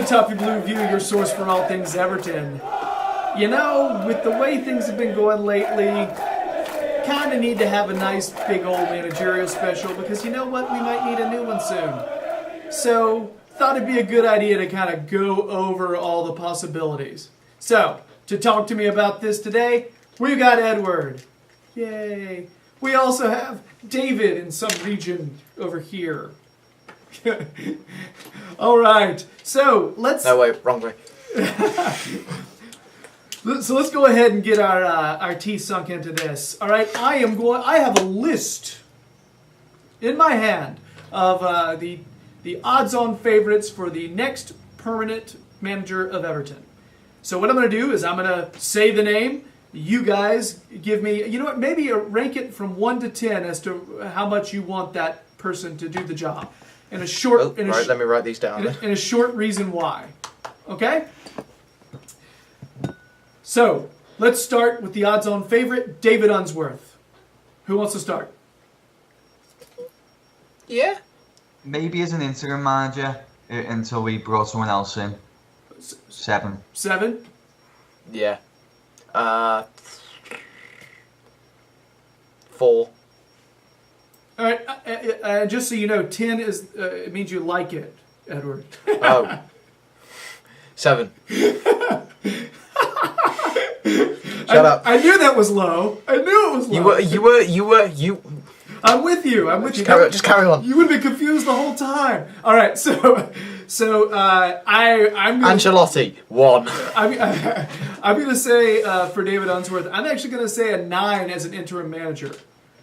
the Toffee Blue View, your source for all things Everton. You know, with the way things have been going lately, kind of need to have a nice big old managerial special because you know what? We might need a new one soon. So, thought it'd be a good idea to kind of go over all the possibilities. So, to talk to me about this today, we've got Edward. Yay. We also have David in some region over here. All right. So, let's... No, wait, wrong way. So let's go ahead and get our teeth sunk into this. All right, I have a list in my hand of the odds-on favorites for the next permanent manager of Everton. So what I'm going to do is I'm going to say the name. You guys give me, you know what? Maybe rank it from 1 to 10 as to how much you want that person to do the job. In a short, Let me write these down. In a short reason why. Okay. So, let's start with the odds-on favorite, David Unsworth. Who wants to start? Yeah. Maybe as an interim manager until we brought someone else in. 7. 7? Yeah. 4. All right, just so you know, 10 is it means you like it, Edward. Oh. 7. Shut up. I knew that was low. I knew it was low. You. I'm with you. Just carry on. You would have been confused the whole time. All right, so I'm gonna, Ancelotti 1. I'm going to say for David Unsworth, I'm actually going to say a 9 as an interim manager.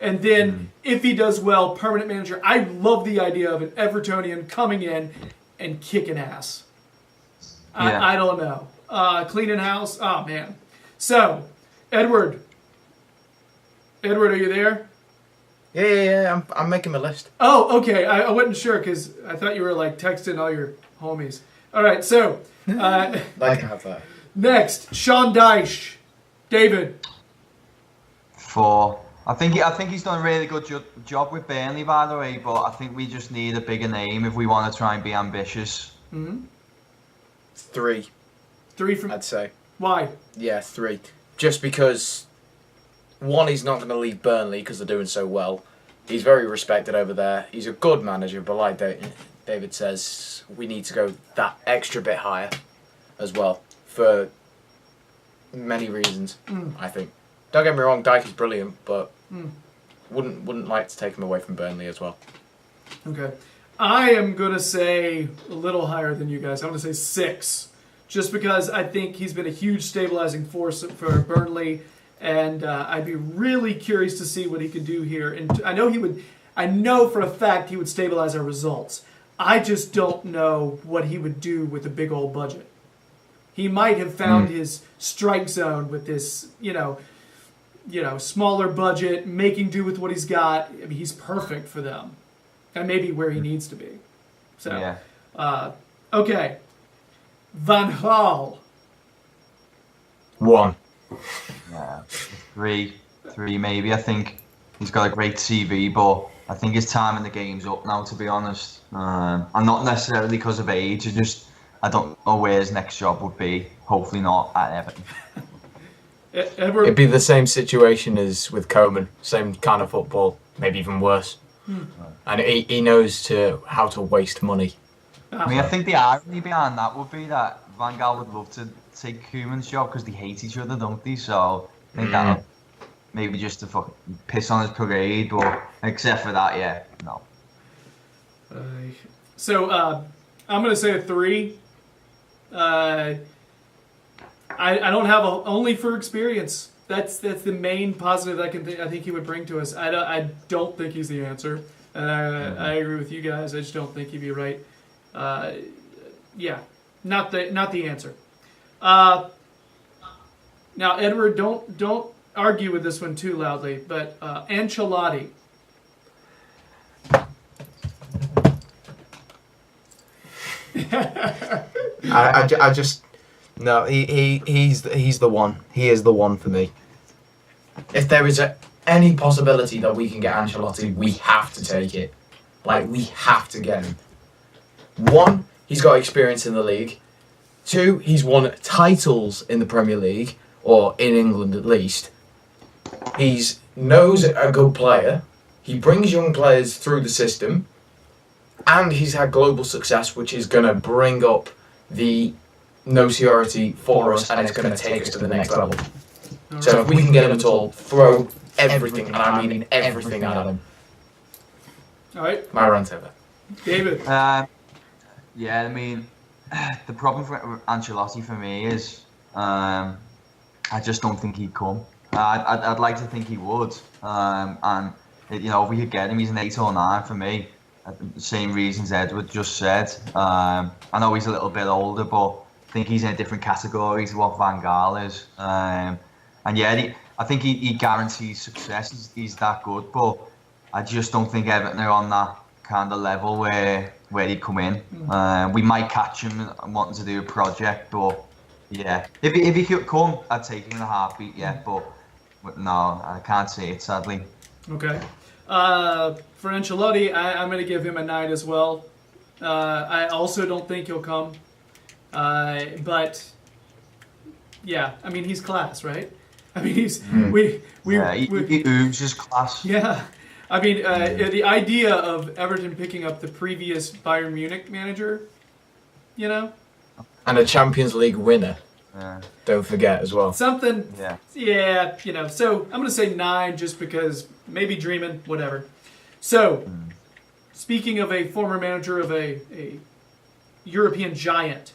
And then, if he does well, permanent manager. I love the idea of an Evertonian coming in and kicking ass. Yeah. I don't know. Cleaning house. Oh, man. So, Edward, are you there? Yeah. I'm making my list. Oh, okay. I wasn't sure because I thought you were like texting all your homies. All right, so I can have that. next, Sean Dyche. David. 4. I think he's done a really good job with Burnley, by the way. But I think we just need a bigger name if we want to try and be ambitious. 3. 3 from. I'd say. Why? Yeah, 3. Just because, 1, he's not going to leave Burnley because they're doing so well. He's very respected over there. He's a good manager, but like David says, we need to go that extra bit higher as well for many reasons, I think. Don't get me wrong, Dyke is brilliant, but wouldn't like to take him away from Burnley as well. Okay. I am going to say a little higher than you guys. I'm going to say 6. Just because I think he's been a huge stabilizing force for Burnley, and I'd be really curious to see what he could do here. And I know for a fact he would stabilize our results. I just don't know what he would do with a big old budget. He might have found his strike zone with this, smaller budget, making do with what he's got. I mean, he's perfect for them, and maybe where he needs to be. So, Yeah. Okay. Van Gaal. 1. Yeah. 3 maybe. I think he's got a great CV, but I think his time in the game's up now, to be honest. And not necessarily because of age. I don't know where his next job would be. Hopefully not at Everton. Edward. It'd be the same situation as with Coleman. Same kind of football, maybe even worse. And he knows how to waste money. I mean, I think the irony behind that would be that Van Gaal would love to take Koeman's job because they hate each other, don't they? So I think that maybe just to fucking piss on his parade, but except for that, yeah, no. So I'm going to say a 3. I don't have only for experience. That's the main positive I think he would bring to us. I don't think he's the answer. I agree with you guys. I just don't think he'd be right. Not the answer. Now, Edward, don't argue with this one too loudly. But Ancelotti. I just no. He's the one. He is the one for me. If there is any possibility that we can get Ancelotti, we have to take it. Like, we have to get him. 1, he's got experience in the league. 2, he's won titles in the Premier League, or in England at least. He's knows a good player. He brings young players through the system. And he's had global success, which is going to bring up the notoriety for us, and it's going to take us to the next level. So if we can get him at all, throw everything, and I mean everything at him. All right. My rant over. David. Yeah, I mean, the problem for Ancelotti for me is I just don't think he'd come. I'd like to think he would. And if we could get him, he's an 8 or 9 for me. The same reasons Edward just said. I know he's a little bit older, but I think he's in a different category to what Van Gaal is. And yeah, I think he guarantees success. He's that good, but I just don't think Everton are on that kind of level where he'd come in. We might catch him wanting to do a project, but yeah, if he could come, I'd take him in a heartbeat. Yeah, but no, I can't say it, sadly. Okay. For Ancelotti, I'm going to give him a 9 as well. I also don't think he'll come. But yeah, I mean, he's class, right? I mean, he's he oozes class. Yeah, I mean, the idea of Everton picking up the previous Bayern Munich manager, And a Champions League winner. Yeah. Don't forget as well. something. Yeah. Yeah, So I'm going to say 9 just because maybe dreaming, whatever. So, speaking of a former manager of a European giant,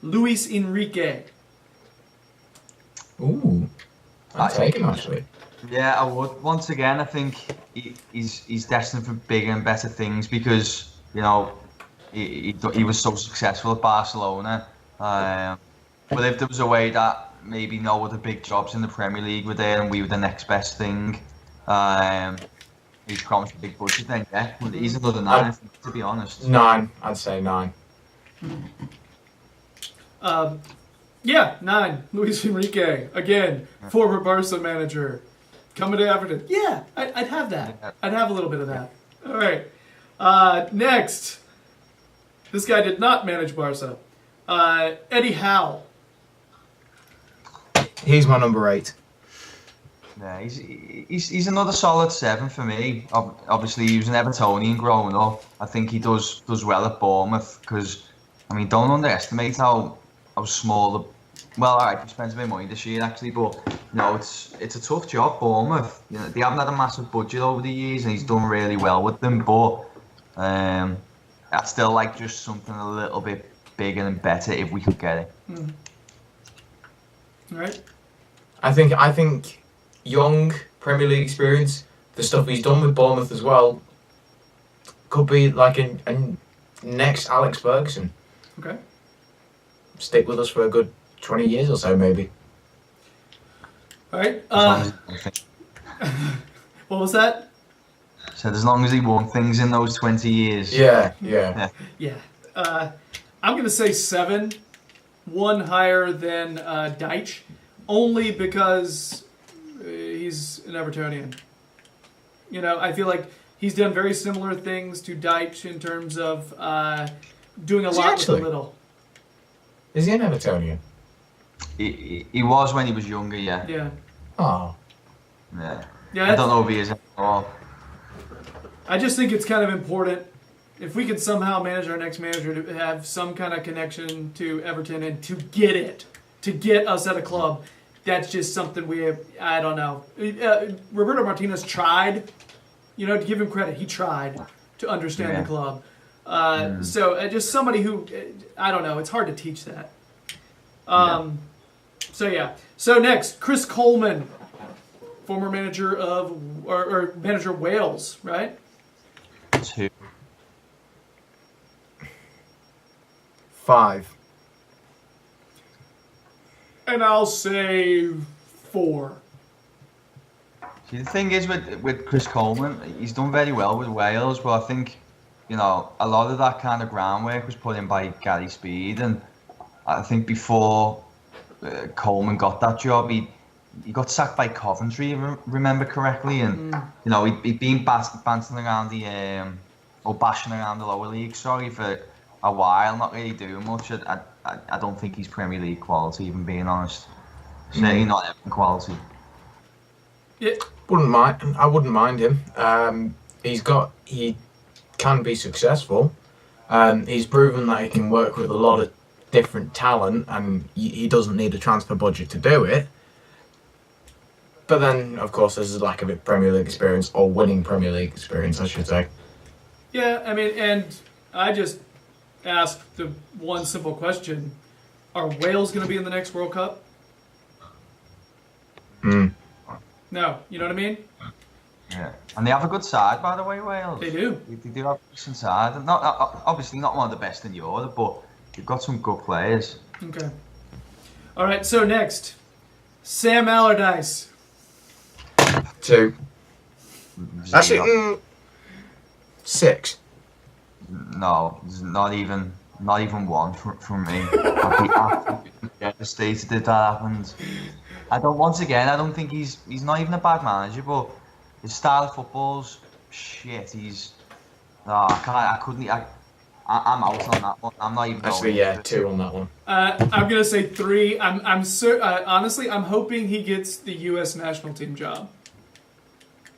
Luis Enrique. Ooh. I'd take him, actually. Yeah, I would. Once again, I think he's destined for bigger and better things because he was so successful at Barcelona. But if there was a way that maybe no other big jobs in the Premier League were there and we were the next best thing, he's promised a big budget. Then yeah, he's another 9, to be honest. 9, I'd say 9. Yeah, 9. Luis Enrique, again, former Barca manager, coming to Everton. Yeah, I'd have that. I'd have a little bit of that. All right. Next, this guy did not manage Barca. Eddie Howe. He's my number 8. Yeah, he's another solid 7 for me. Obviously, he was an Evertonian growing up. I think he does well at Bournemouth because, I mean, don't underestimate how small well, alright, he spends a bit of money this year actually, but it's a tough job, Bournemouth. They haven't had a massive budget over the years, and he's done really well with them. But I still like just something a little bit bigger and better if we could get it. Right. I think young Premier League experience, the stuff he's done with Bournemouth as well, could be like a next Alex Ferguson. Okay. Stick with us for a good 20 years or so, maybe. All right. What was that? So as long as he won things in those 20 years. Yeah. I'm going to say 7, 1 higher than Deitch, only because he's an Evertonian. I feel like he's done very similar things to Deitch in terms of doing a lot with a little. Is he an Evertonian? He was when he was younger, yeah. Yeah. Oh. Yeah. Yeah. I don't know if he is anymore. I just think it's kind of important if we could somehow manage our next manager to have some kind of connection to Everton and to get us at a club. That's just something we have. I don't know. Roberto Martinez tried, to give him credit. He tried to understand the club. So just somebody who, I don't know. It's hard to teach that. So yeah. So next, Chris Coleman, former manager of or manager of Wales, right? 2. 5. And I'll say 4. See, the thing is with Chris Coleman, he's done very well with Wales, but I think, a lot of that kind of groundwork was put in by Gary Speed, and I think before Coleman got that job, he got sacked by Coventry, if I remember correctly, and he'd been bouncing around bashing around the lower league, for a while, not really doing much. I I don't think he's Premier League quality, even being honest. Certainly not Everton quality. Yeah. I wouldn't mind him. He can be successful. He's proven that he can work with a lot of different talent, and he doesn't need a transfer budget to do it. But then, of course, there's a lack of Premier League experience, or winning Premier League experience, I should say. Yeah, I mean, and I just asked the one simple question: are Wales going to be in the next World Cup? No, you know what I mean? Yeah, and they have a good side, by the way, Wales. They do. They do have a decent side. And obviously not one of the best in Europe, but they've got some good players. Okay. All right, so next, Sam Allardyce. 2. Actually, 6. No, not even 1 from me. I'd be absolutely devastated if that happened. I don't think he's not even a bad manager, but his style of football's shit. I'm out on that one. I'm not even. Actually, yeah, 2 on that one. I'm gonna say 3. Honestly, I'm hoping he gets the U.S. national team job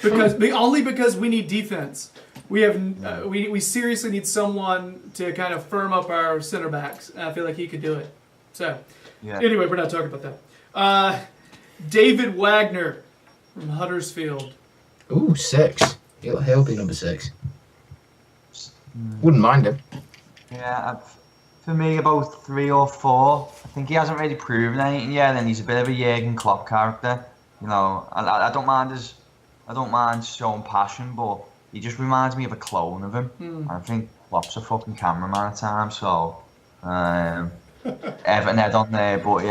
because we need defense. We have we seriously need someone to kind of firm up our center backs. I feel like he could do it. So, Anyway, we're not talking about that. David Wagner from Huddersfield. Ooh, 6. He'll be number 6. Wouldn't mind him. Yeah, for me, about 3 or 4. I think he hasn't really proven anything yet, and he's a bit of a Jurgen Klopp character. You know, I don't mind showing passion, but he just reminds me of a clone of him. I think Klopp's a fucking cameraman at times, so Everton head on there, but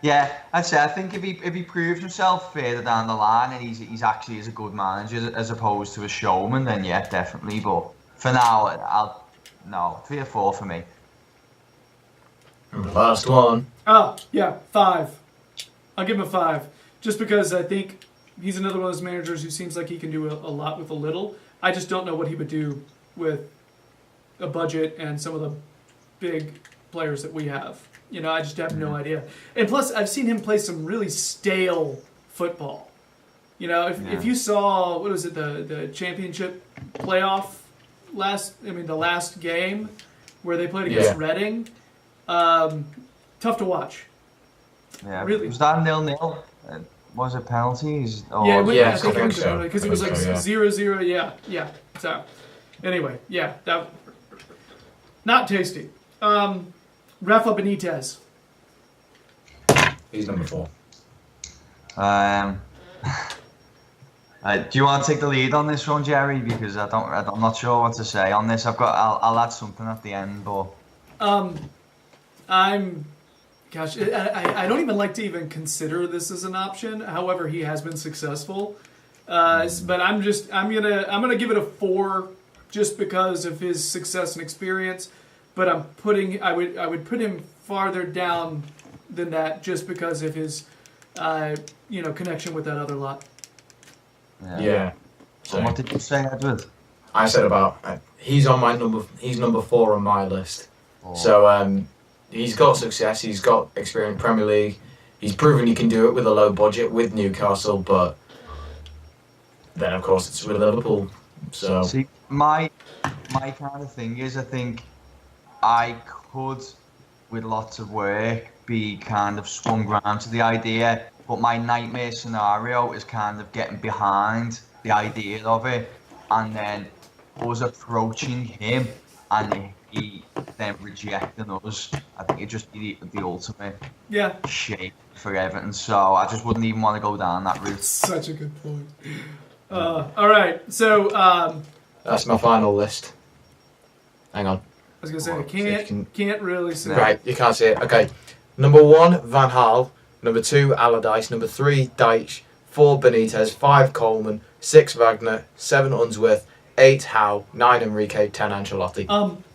yeah, I'd say I think if he proves himself further down the line and he's actually as a good manager as opposed to a showman, then yeah, definitely. But for now, 3 or 4 for me. And the last one. Oh yeah, 5. I'll give him a 5, just because I think he's another one of those managers who seems like he can do a lot with a little. I just don't know what he would do with a budget and some of the big players that we have. You know, I just have no idea. And plus, I've seen him play some really stale football. You know, if you saw, what was it, the championship playoff the last game where they played against Reading, tough to watch. Yeah, really. Was that 0-0? Was it penalties? I think it was so. because it was like 0-0. Yeah. So, anyway, that not tasty. Rafa Benitez. He's number 4. Do you want to take the lead on this one, Gerry? Because I'm not sure what to say on this. I'll add something at the end, but I don't even like to even consider this as an option. However, he has been successful. But I'm gonna give it a 4 just because of his success and experience. But I would put him farther down than that just because of his connection with that other lot. Yeah. So what did you say, Edward? I said he's number 4 on my list. Oh. So he's got success, he's got experience in Premier League, he's proven he can do it with a low budget with Newcastle, but then of course it's with Liverpool. So see, my kind of thing is, I think I could, with lots of work, be kind of swung round to the idea, but my nightmare scenario is kind of getting behind the idea of it and then us approaching him and he then rejecting us. I think it'd just be the ultimate shame for Everton, so I just wouldn't even want to go down that route. Such a good point. All right, so that's my final list. Hang on. I was gonna say can't really see. Right, you can't see it. Okay, number 1 Van Gaal, number 2 Allardyce, number 3 Deitch, 4 Benitez, 5 Coleman, 6 Wagner, 7 Unsworth, 8 Howe, 9 Enrique, 10 Ancelotti.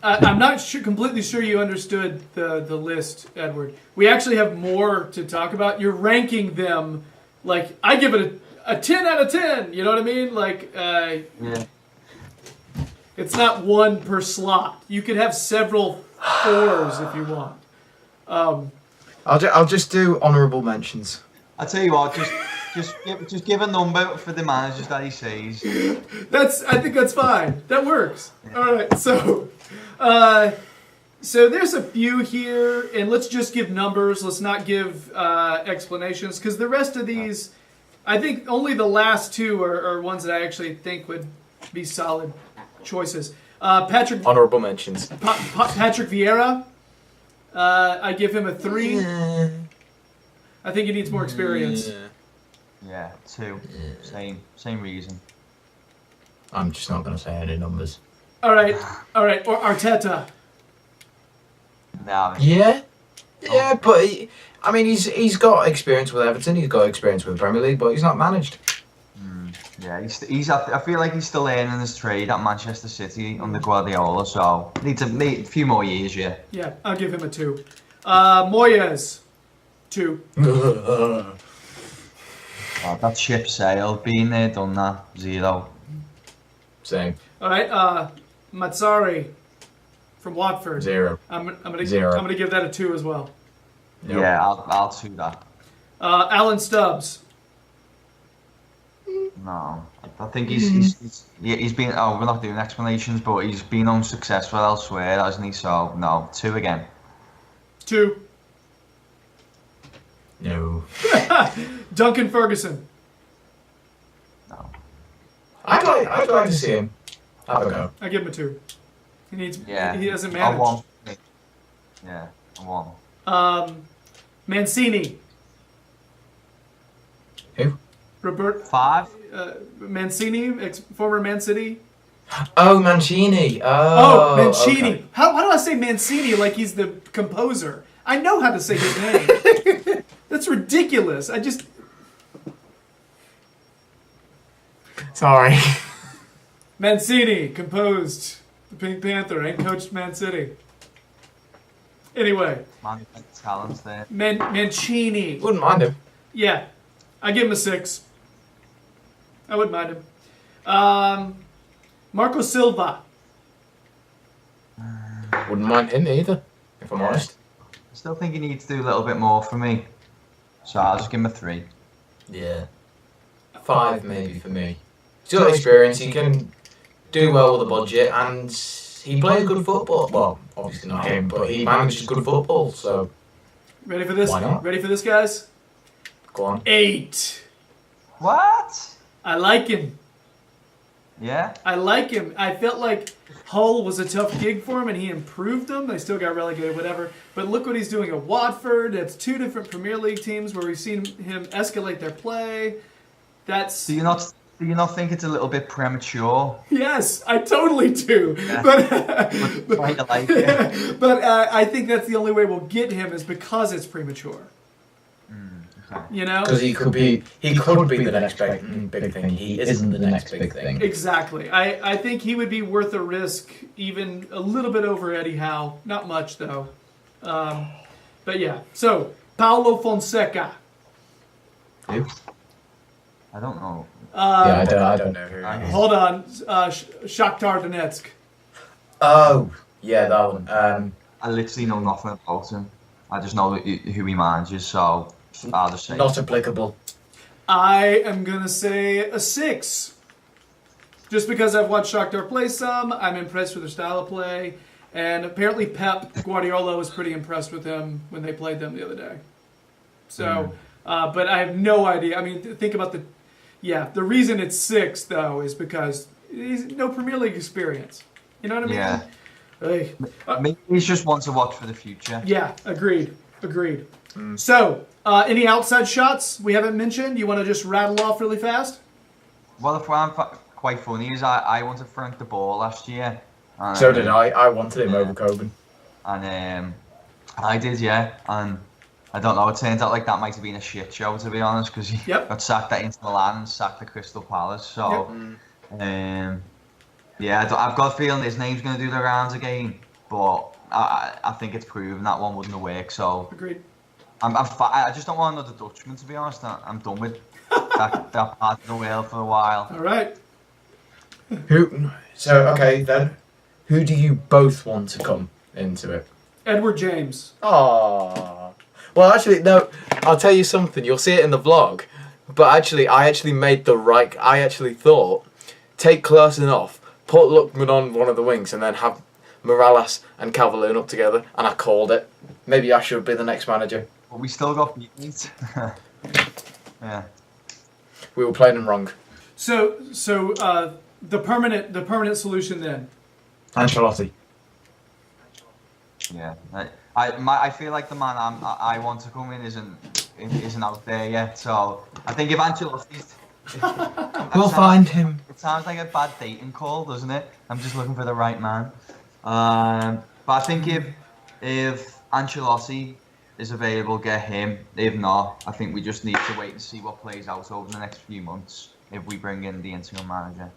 I'm not completely sure you understood the list, Edward. We actually have more to talk about. You're ranking them like I give it a 10 out of 10. You know what I mean? Like It's not 1 per slot. You could have several 4s if you want. I'll just do honourable mentions. I tell you what, just give a number for the managers that he says. I think that's fine. That works. All right. So there's a few here, and let's just give numbers. Let's not give explanations, because the rest of these, I think only the last two are ones that I actually think would be solid choices. Patrick. Honourable mentions. Patrick Vieira. I give him a 3. I think he needs more experience. Yeah, 2. Same reason. I'm just not going to say any numbers. All right. Or Arteta. No. Yeah, but he's got experience with Everton. He's got experience with the Premier League, but he's not managed. Yeah, he's. I feel like he's still learning his trade at Manchester City under Guardiola, so needs a few more years. Yeah. Yeah, I'll give him a 2. Moyes, 2. That ship sailed. Been there, done that. 0. Same. All right. Mazzari from Watford. 0. I'm gonna 0. I'm gonna give that a 2 as well. Nope. Yeah, I'll 2 that. Alan Stubbs. No, I think he's been. Oh, we're not doing explanations, but he's been unsuccessful elsewhere, hasn't he? So no, 2 again. 2. No. Duncan Ferguson. No. I'd like to see him have a go. I give him a 2. He needs. Yeah. He doesn't A manage. 1. Yeah, a 1. Mancini. Who? Robert 5. Mancini, former Man City. Oh, Mancini. Oh, Mancini. Okay. How do I say Mancini like he's the composer? I know how to say his name. That's ridiculous. I just... Sorry. Mancini composed the Pink Panther and coached Man City. Anyway. Man, talents there. Mancini. Wouldn't mind him. Yeah. I give him a 6. I wouldn't mind him. Marco Silva. Wouldn't mind him either, if I'm honest. I still think he needs to do a little bit more for me, so I'll just give him a 3. Yeah. 5 maybe for me. He's got experience, he can do well with a budget, and he plays good football. Well, obviously not him, but he manages good football, so Ready for this? Why not? Ready for this, guys? go on. 8. What? I like him. Yeah. I like him. I felt like Hull was a tough gig for him, and he improved them. They still got relegated, whatever. But look what he's doing at Watford. That's 2 different Premier League teams where we've seen him escalate their play. That's Do you not think it's a little bit premature? yes, I totally do. Yeah. But Quite like it. but I think that's the only way we'll get him is because it's premature. Okay. You know. Because he could be the next big thing. He isn't the next big thing. Exactly. I think he would be worth a risk, even a little bit over Eddie Howe. Not much, though. But yeah. So, Paulo Fonseca. Who? I don't know. I don't know who he is. Hold on. Shakhtar Donetsk. Oh, yeah, that one. I literally know nothing about him. I just know who he manages, so I'll just say Not applicable. I am going to say a 6. Just because I've watched Shakhtar play some, I'm impressed with their style of play. And apparently Pep Guardiola was pretty impressed with him when they played them the other day. So, but I have no idea. I mean, think about the reason it's 6, though, is because he's no Premier League experience. You know what I mean? Yeah. Like, Maybe he's just one to watch for the future. yeah, agreed. So, any outside shots we haven't mentioned? You want to just rattle off really fast? Well, if I'm quite funny is I wanted Frank de Boer last year. And, So did I. I wanted him over Coleman. And I did, yeah. And I don't know, it turns out like that might have been a shit show, to be honest, because he Yep. got sacked at Inter Milan and sacked at Crystal Palace. So, yeah, I've got a feeling his name's going to do the rounds again. But I think it's proven that one wouldn't have worked. So Agreed. I just don't want another Dutchman, to be honest. I'm done with that part of the world for a while. All right. Who? So okay then. Who do you both want to come into it? Edward James. Oh. Well, actually, no. I'll tell you something. You'll see it in the vlog. But actually, I actually thought, take Klaassen off, put Lookman on one of the wings, and then have Morales and Calvert-Lewin up together. And I called it. Maybe I should be the next manager. But we still got beat. Yeah. We were playing them wrong. So the permanent solution then. Ancelotti. Yeah. I feel like the man I want to come in isn't out there yet. So I think if Ancelotti's, We'll find him. it sounds like a bad dating call, doesn't it? I'm just looking for the right man. But I think if Ancelotti is available, get him. If not, I think we just need to wait and see what plays out over the next few months if we bring in the interim manager.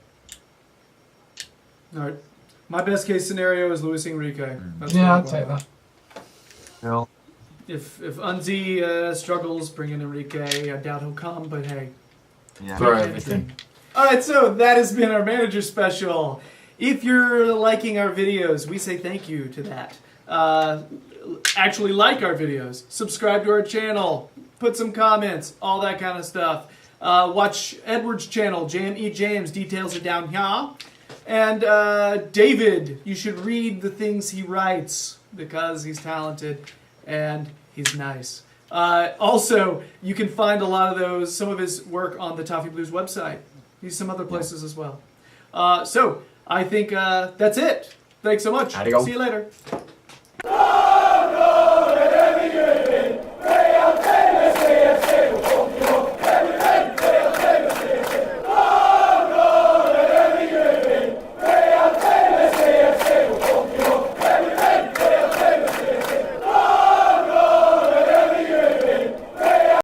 All right. My best case scenario is Luis Enrique. That's Yeah, what I'd I'm take going that. Cool. with. If Unzi struggles, bring in Enrique. I doubt he'll come, but hey. Yeah. For everything. All right, so that has been our manager special. If you're liking our videos, we say thank you to that. Actually like our videos, subscribe to our channel, put some comments, all that kind of stuff. Watch Edward's channel, Jam James, details are down here. And David, you should read the things he writes because he's talented and he's nice. Also, you can find a lot of some of his work on the Toffee Blues website. He's some other places as well. So, I think that's it. Thanks so much. How'd it go? See you later.